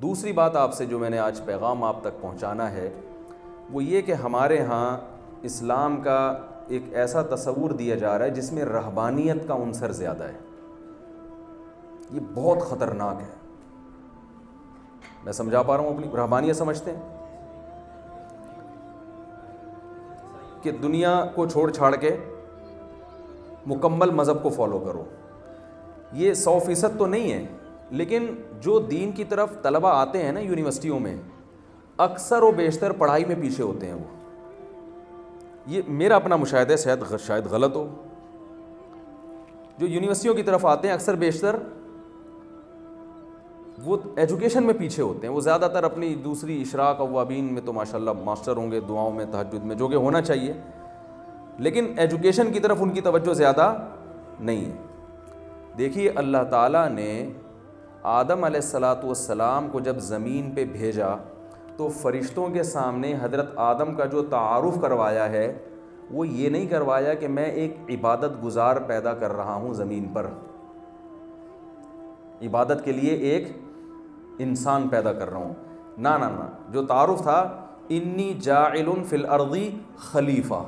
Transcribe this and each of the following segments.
دوسری بات آپ سے جو میں نے آج پیغام آپ تک پہنچانا ہے وہ یہ کہ ہمارے ہاں اسلام کا ایک ایسا تصور دیا جا رہا ہے جس میں رہبانیت کا عنصر زیادہ ہے. یہ بہت خطرناک ہے. میں سمجھا پا رہا ہوں اپنی رہبانیت سمجھتے ہیں کہ دنیا کو چھوڑ چھاڑ کے مکمل مذہب کو فالو کرو. یہ 100% تو نہیں ہے، لیکن جو دین کی طرف طلبہ آتے ہیں نا یونیورسٹیوں میں، اکثر و بیشتر پڑھائی میں پیچھے ہوتے ہیں. وہ یہ میرا اپنا مشاہدہ ہے، شاید غلط ہو. جو یونیورسٹیوں کی طرف آتے ہیں اکثر بیشتر وہ ایجوکیشن میں پیچھے ہوتے ہیں. وہ زیادہ تر اپنی دوسری اشراق اوابین میں تو ماشاءاللہ ماسٹر ہوں گے، دعاؤں میں، تہجد میں، جو کہ ہونا چاہیے، لیکن ایجوکیشن کی طرف ان کی توجہ زیادہ نہیں ہے. دیکھیے اللہ تعالیٰ نے آدم علیہ السلام کو جب زمین پہ بھیجا تو فرشتوں کے سامنے حضرت آدم کا جو تعارف کروایا ہے وہ یہ نہیں کروایا کہ میں ایک عبادت گزار پیدا کر رہا ہوں زمین پر، عبادت کے لیے ایک انسان پیدا کر رہا ہوں. نہ نہ نہ، جو تعارف تھا انی جاعل فی الارض خلیفہ.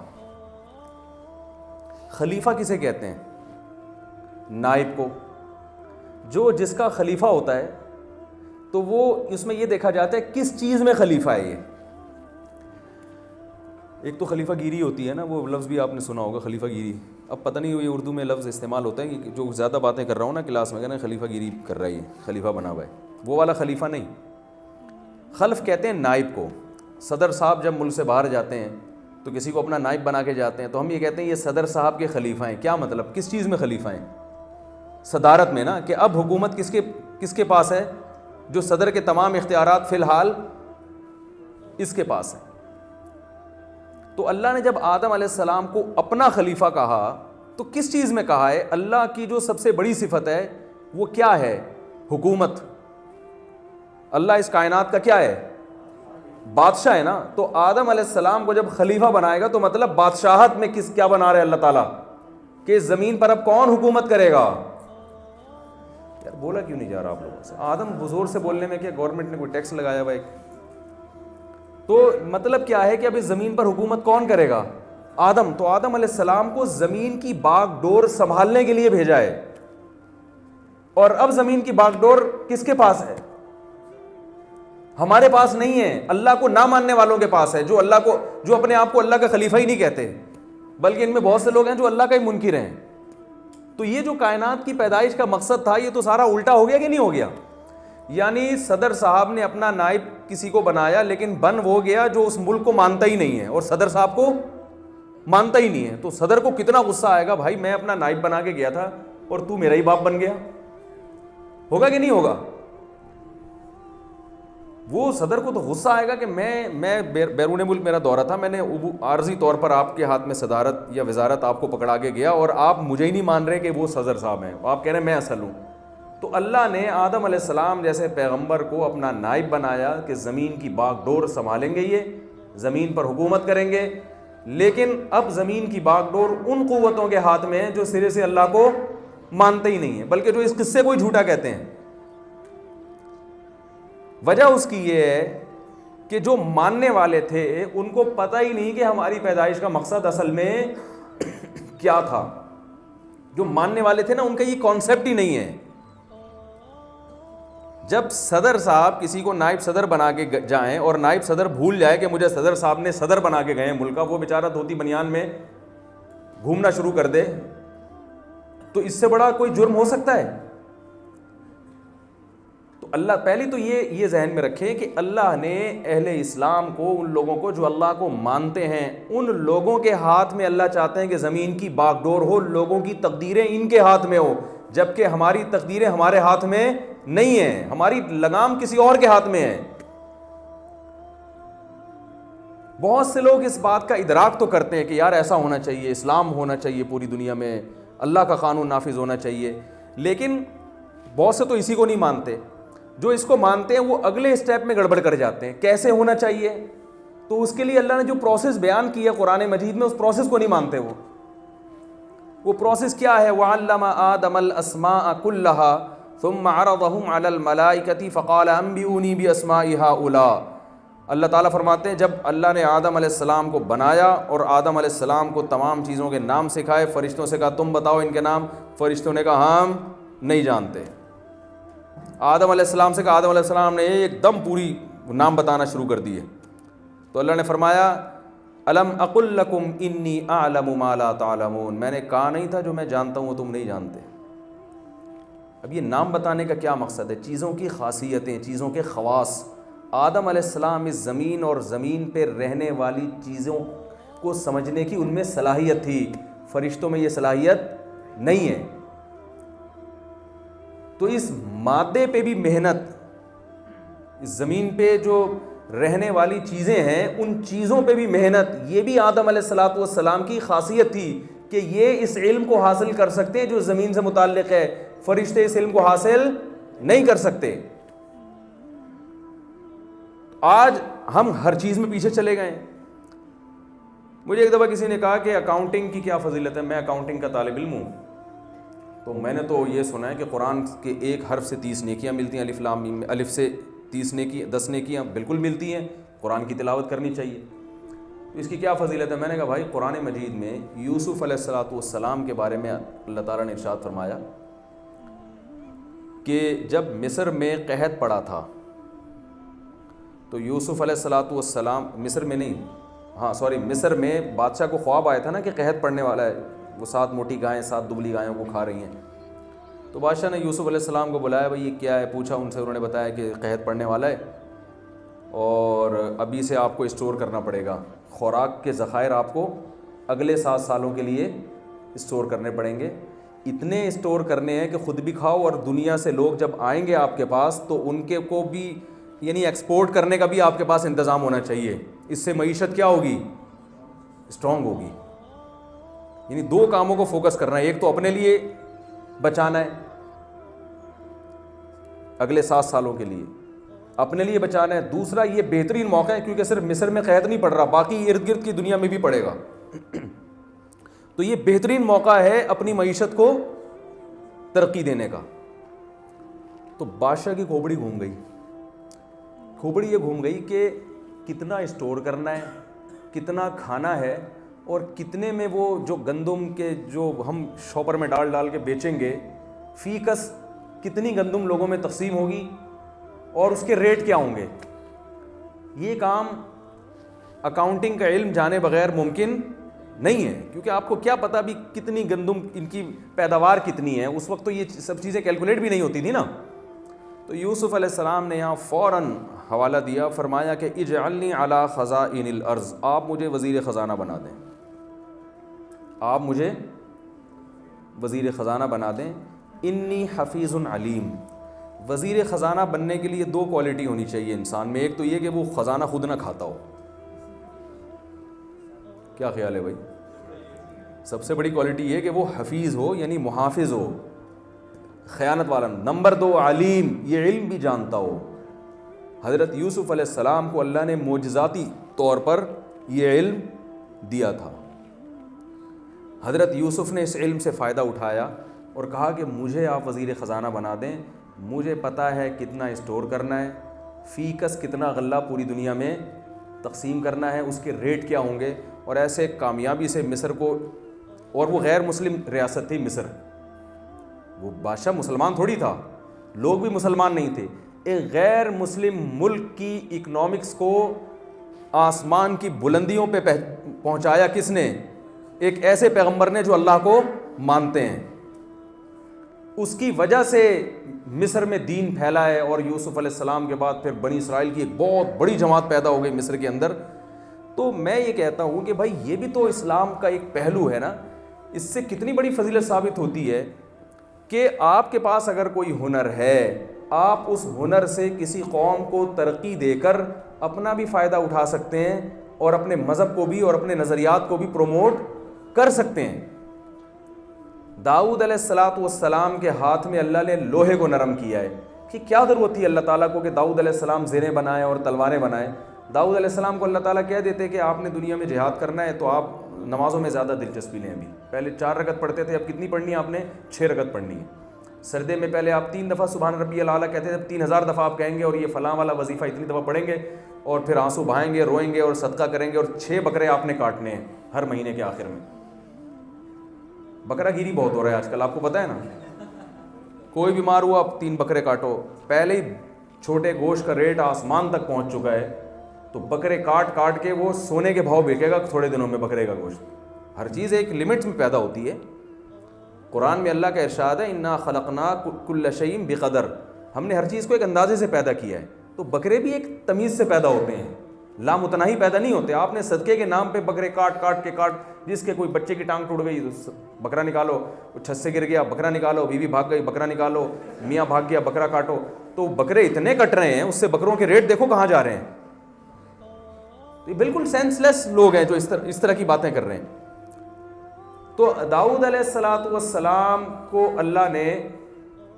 خلیفہ کسے کہتے ہیں؟ نائب کو. جو جس کا خلیفہ ہوتا ہے تو وہ اس میں یہ دیکھا جاتا ہے کس چیز میں خلیفہ ہے. یہ ایک تو خلیفہ گیری ہوتی ہے نا، وہ لفظ بھی آپ نے سنا ہوگا، خلیفہ گیری. اب پتہ نہیں یہ اردو میں لفظ استعمال ہوتا ہے کہ جو زیادہ باتیں کر رہا ہوں نا کلاس میں، کہنا خلیفہ گیری کر رہا ہے، یہ خلیفہ بنا ہوا ہے. وہ والا خلیفہ نہیں. خلف کہتے ہیں نائب کو. صدر صاحب جب ملک سے باہر جاتے ہیں تو کسی کو اپنا نائب بنا کے جاتے ہیں تو ہم یہ کہتے ہیں یہ صدر صاحب کے خلیفہ ہیں. کیا مطلب؟ کس چیز میں خلیفہ ہیں؟ صدارت میں نا، کہ اب حکومت کس کے پاس ہے؟ جو صدر کے تمام اختیارات فی الحال اس کے پاس ہیں. تو اللہ نے جب آدم علیہ السلام کو اپنا خلیفہ کہا تو کس چیز میں کہا ہے؟ اللہ کی جو سب سے بڑی صفت ہے وہ کیا ہے؟ حکومت. اللہ اس کائنات کا کیا ہے؟ بادشاہ ہے نا. تو آدم علیہ السلام کو جب خلیفہ بنائے گا تو مطلب بادشاہت میں کیا بنا رہے اللہ تعالیٰ کہ زمین پر اب کون حکومت کرے گا؟ یار بولا کیوں نہیں جا رہا آپ لوگوں سے؟ آدم بزور سے بولنے میں کیا گورنمنٹ نے کوئی ٹیکس لگایا ہوا ایک؟ تو مطلب کیا ہے کہ اب اس زمین پر حکومت کون کرے گا؟ آدم. تو آدم علیہ السلام کو زمین کی باغ ڈور سنبھالنے کے لیے بھیجا ہے. اور اب زمین کی باغ ڈور کس کے پاس ہے؟ ہمارے پاس نہیں ہے، اللہ کو نہ ماننے والوں کے پاس ہے، جو اپنے آپ کو اللہ کا خلیفہ ہی نہیں کہتے، بلکہ ان میں بہت سے لوگ ہیں جو اللہ کا ہی منکر ہیں. تو یہ جو کائنات کی پیدائش کا مقصد تھا یہ تو سارا الٹا ہو گیا کہ نہیں ہو گیا؟ یعنی صدر صاحب نے اپنا نائب کسی کو بنایا، لیکن بن وہ گیا جو اس ملک کو مانتا ہی نہیں ہے اور صدر صاحب کو مانتا ہی نہیں ہے. تو صدر کو کتنا غصہ آئے گا، بھائی میں اپنا نائب بنا کے گیا تھا اور تو میرا ہی باپ بن گیا. ہوگا کہ نہیں ہوگا؟ وہ صدر کو تو غصہ آئے گا کہ میں بیرون ملک میرا دورہ تھا، میں نے عارضی طور پر آپ کے ہاتھ میں صدارت یا وزارت آپ کو پکڑا کے گیا اور آپ مجھے ہی نہیں مان رہے کہ وہ صدر صاحب ہیں، آپ کہہ رہے ہیں میں اصل ہوں. تو اللہ نے آدم علیہ السلام جیسے پیغمبر کو اپنا نائب بنایا کہ زمین کی باغ ڈور سنبھالیں گے، یہ زمین پر حکومت کریں گے. لیکن اب زمین کی باغ ڈور ان قوتوں کے ہاتھ میں ہیں جو سرے سے اللہ کو مانتے ہی نہیں ہیں، بلکہ جو اس قصے کو ہی جھوٹا کہتے ہیں. وجہ اس کی یہ ہے کہ جو ماننے والے تھے ان کو پتہ ہی نہیں کہ ہماری پیدائش کا مقصد اصل میں کیا تھا. جو ماننے والے تھے نا ان کا یہ کانسیپٹ ہی نہیں ہے. جب صدر صاحب کسی کو نائب صدر بنا کے جائیں اور نائب صدر بھول جائے کہ مجھے صدر صاحب نے صدر بنا کے گئے ملک کا، وہ بیچارہ دھوتی بنیان میں گھومنا شروع کر دے، تو اس سے بڑا کوئی جرم ہو سکتا ہے؟ تو اللہ پہلی تو یہ ذہن میں رکھیں کہ اللہ نے اہل اسلام کو، ان لوگوں کو جو اللہ کو مانتے ہیں، ان لوگوں کے ہاتھ میں اللہ چاہتے ہیں کہ زمین کی باغ ڈور ہو، لوگوں کی تقدیریں ان کے ہاتھ میں ہو، جبکہ ہماری تقدیریں ہمارے ہاتھ میں نہیں ہیں، ہماری لگام کسی اور کے ہاتھ میں ہے. بہت سے لوگ اس بات کا ادراک تو کرتے ہیں کہ یار ایسا ہونا چاہیے، اسلام ہونا چاہیے پوری دنیا میں، اللہ کا قانون نافذ ہونا چاہیے، لیکن بہت سے تو اسی کو نہیں مانتے. جو اس کو مانتے ہیں وہ اگلے اسٹیپ میں گڑبڑ کر جاتے ہیں. کیسے ہونا چاہیے؟ تو اس کے لیے اللہ نے جو پروسیس بیان کی ہے قرآن مجید میں، اس پروسیس کو نہیں مانتے. وہ پروسیس کیا ہے؟ وَعَلَّمَ آدَمَ الْأَسْمَاءَ كُلَّهَا، ثم عرضهم على الملائکۃ فقال انبئونی باسماء هؤلاء. اللہ تعالیٰ فرماتے ہیں جب اللہ نے آدم علیہ السلام کو بنایا اور آدم علیہ السلام کو تمام چیزوں کے نام سکھائے، فرشتوں سے کہا تم بتاؤ ان کے نام. فرشتوں نے کہا ہم نہیں جانتے. آدم علیہ السلام سے کہا، آدم علیہ السلام نے ایک دم پوری نام بتانا شروع کر دیے. تو اللہ نے فرمایا الم اقل لکم انی اعلم ما لا تعلمون، میں نے کہا نہیں تھا جو میں جانتا ہوں وہ تم نہیں جانتے. اب یہ نام بتانے کا کیا مقصد ہے؟ چیزوں کی خاصیتیں، چیزوں کے خواص. آدم علیہ السلام اس زمین اور زمین پہ رہنے والی چیزوں کو سمجھنے کی ان میں صلاحیت تھی، فرشتوں میں یہ صلاحیت نہیں ہے. تو اس مادے پہ بھی محنت، اس زمین پہ جو رہنے والی چیزیں ہیں ان چیزوں پہ بھی محنت، یہ بھی آدم علیہ السلام کی خاصیت تھی کہ یہ اس علم کو حاصل کر سکتے ہیں جو زمین سے متعلق ہے. فرشتے اس علم کو حاصل نہیں کر سکتے. آج ہم ہر چیز میں پیچھے چلے گئے. مجھے ایک دفعہ کسی نے کہا کہ اکاؤنٹنگ کی کیا فضیلت ہے، میں اکاؤنٹنگ کا طالب علم ہوں. تو میں نے تو یہ سنا ہے کہ قرآن کے ایک حرف سے 30 نیکیاں ملتی ہیں، الف لام میم، الف سے 30 نیکیاں 10 نیکیاں بالکل ملتی ہیں، قرآن کی تلاوت کرنی چاہیے. تو اس کی کیا فضیلت ہے؟ میں نے کہا بھائی قرآن مجید میں یوسف علیہ السلام کے بارے میں اللہ تعالیٰ نے ارشاد فرمایا کہ جب مصر میں قحط پڑا تھا تو یوسف علیہ السلام مصر میں بادشاہ کو خواب آیا تھا نا کہ قحط پڑنے والا ہے، وہ 7 موٹی گائیں 7 دبلی گایوں کو کھا رہی ہیں. تو بادشاہ نے یوسف علیہ السلام کو بلایا، بھائی یہ کیا ہے، پوچھا ان سے، انہوں نے بتایا کہ قحط پڑنے والا ہے اور ابھی سے آپ کو اسٹور کرنا پڑے گا، خوراک کے ذخائر آپ کو اگلے 7 سالوں کے لیے اسٹور کرنے پڑیں گے. اتنے اسٹور کرنے ہیں کہ خود بھی کھاؤ اور دنیا سے لوگ جب آئیں گے آپ کے پاس تو ان کے کو بھی، یعنی ایکسپورٹ کرنے کا بھی آپ کے پاس انتظام ہونا چاہیے. اس سے معیشت کیا ہوگی؟ اسٹرانگ ہوگی. یعنی 2 کاموں کو فوکس کرنا ہے، ایک تو اپنے لیے بچانا ہے اگلے 7 سالوں کے لیے، اپنے لیے بچانا ہے. دوسرا یہ بہترین موقع ہے کیونکہ صرف مصر میں قحط نہیں پڑ رہا، باقی ارد گرد کی دنیا میں بھی پڑے گا. تو یہ بہترین موقع ہے اپنی معیشت کو ترقی دینے کا. تو بادشاہ کی کھوپڑی گھوم گئی. کھوپڑی یہ گھوم گئی کہ کتنا اسٹور کرنا ہے، کتنا کھانا ہے، اور کتنے میں وہ جو گندم کے جو ہم شاپر میں ڈال کے بیچیں گے، فی کس کتنی گندم لوگوں میں تقسیم ہوگی اور اس کے ریٹ کیا ہوں گے. یہ کام اکاؤنٹنگ کا علم جانے بغیر ممکن نہیں ہے، کیونکہ آپ کو کیا پتا بھی کتنی گندم، ان کی پیداوار کتنی ہے. اس وقت تو یہ سب چیزیں کیلکولیٹ بھی نہیں ہوتی تھی نا. تو یوسف علیہ السلام نے یہاں فوراً حوالہ دیا، فرمایا کہ اجعلنی علی خزائن الارض، آپ مجھے وزیر خزانہ بنا دیں، آپ مجھے وزیر خزانہ بنا دیں. انی حفیظ علیم. وزیر خزانہ بننے کے لیے 2 کوالٹی ہونی چاہیے انسان میں. ایک تو یہ کہ وہ خزانہ خود نہ کھاتا ہو. کیا خیال ہے بھائی؟ سب سے بڑی کوالٹی یہ کہ وہ حفیظ ہو، یعنی محافظ ہو، خیانت والا. نمبر 2 علیم، یہ علم بھی جانتا ہو. حضرت یوسف علیہ السلام کو اللہ نے معجزاتی طور پر یہ علم دیا تھا. حضرت یوسف نے اس علم سے فائدہ اٹھایا اور کہا کہ مجھے آپ وزیر خزانہ بنا دیں، مجھے پتہ ہے کتنا اسٹور کرنا ہے، فی کس کتنا غلہ پوری دنیا میں تقسیم کرنا ہے، اس کے ریٹ کیا ہوں گے. اور ایسے کامیابی سے مصر کو، اور وہ غیر مسلم ریاست تھی مصر، وہ بادشاہ مسلمان تھوڑی تھا، لوگ بھی مسلمان نہیں تھے. ایک غیر مسلم ملک کی اکنامکس کو آسمان کی بلندیوں پہ پہنچایا کس نے؟ ایک ایسے پیغمبر نے جو اللہ کو مانتے ہیں. اس کی وجہ سے مصر میں دین پھیلا ہے، اور یوسف علیہ السلام کے بعد پھر بنی اسرائیل کی ایک بہت بڑی جماعت پیدا ہو گئی مصر کے اندر. تو میں یہ کہتا ہوں کہ بھائی یہ بھی تو اسلام کا ایک پہلو ہے نا. اس سے کتنی بڑی فضیلت ثابت ہوتی ہے کہ آپ کے پاس اگر کوئی ہنر ہے، آپ اس ہنر سے کسی قوم کو ترقی دے کر اپنا بھی فائدہ اٹھا سکتے ہیں اور اپنے مذہب کو بھی اور اپنے نظریات کو بھی پروموٹ کر سکتے ہیں. داؤد علیہ السلام کے ہاتھ میں اللہ نے لوہے کو نرم کیا ہے کہ کیا ضرورت تھی اللہ تعالیٰ کو کہ داؤد علیہ السلام زریں بنائیں اور تلواریں بنائیں. داؤد علیہ السلام کو اللہ تعالیٰ کہہ دیتے کہ آپ نے دنیا میں جہاد کرنا ہے تو آپ نمازوں میں زیادہ دلچسپی لیں. ابھی پہلے 4 رکعت پڑھتے تھے، اب کتنی پڑھنی ہے آپ نے؟ 6 رکعت پڑھنی ہے. سردے میں پہلے آپ 3 دفعہ سبحان ربی الاعلیٰ کہتے تھے، 3000 دفعہ آپ کہیں گے اور یہ فلاں والا وظیفہ اتنی دفعہ پڑھیں گے، اور پھر آنسو بہائیں گے، روئیں گے اور صدقہ کریں گے، اور 6 بکرے آپ نے کاٹنے ہیں ہر مہینے کے آخر میں۔ بکرا گیری بہت ہو رہا ہے آج کل، آپ کو پتہ ہے نا، کوئی بیمار ہوا آپ 3 بکرے کاٹو، پہلے ہی چھوٹے گوشت کا ریٹ آسمان تک پہنچ چکا ہے، تو بکرے کاٹ کاٹ کے وہ سونے کے بھاؤ بکے گا تھوڑے دنوں میں بکرے کا گوشت۔ ہر چیز ایک لمٹ میں پیدا ہوتی ہے۔ قرآن میں اللہ کا ارشاد ہے انا خلقنا کل شیء بقدر، ہم نے ہر چیز کو ایک اندازے سے پیدا کیا ہے، تو بکرے بھی ایک تمیز سے پیدا ہوتے ہیں، لامتناہی پیدا نہیں ہوتے۔ آپ نے صدقے کے نام پہ بکرے کاٹ کے جس کے کوئی بچے کی ٹانگ ٹوٹ گئی تو بکرا نکالو، چھت سے گر گیا بکرا نکالو، بیوی بھاگ گئی بکرا نکالو، میاں بھاگ گیا بکرا کاٹو، تو بکرے اتنے کٹ رہے ہیں، اس سے بکروں کے ریٹ دیکھو کہاں جا رہے ہیں۔ یہ بالکل سینس لیس لوگ ہیں جو اس طرح کی باتیں کر رہے ہیں۔ تو داؤد علیہ السلام کو اللہ نے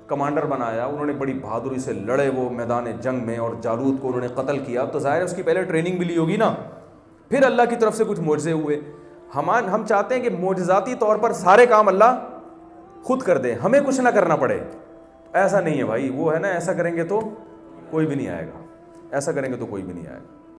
کمانڈر بنایا، انہوں نے بڑی بہادری سے لڑے وہ میدان جنگ میں، اور جالوت کو انہوں نے قتل کیا، تو ظاہر ہے اس کی پہلے ٹریننگ بھی لی ہوگی نا، پھر اللہ کی طرف سے کچھ معجزے ہوئے۔ ہم چاہتے ہیں کہ معجزاتی طور پر سارے کام اللہ خود کر دے، ہمیں کچھ نہ کرنا پڑے، ایسا نہیں ہے بھائی، وہ ہے نا ایسا کریں گے تو کوئی بھی نہیں آئے گا، ایسا کریں گے تو کوئی بھی نہیں آئے گا۔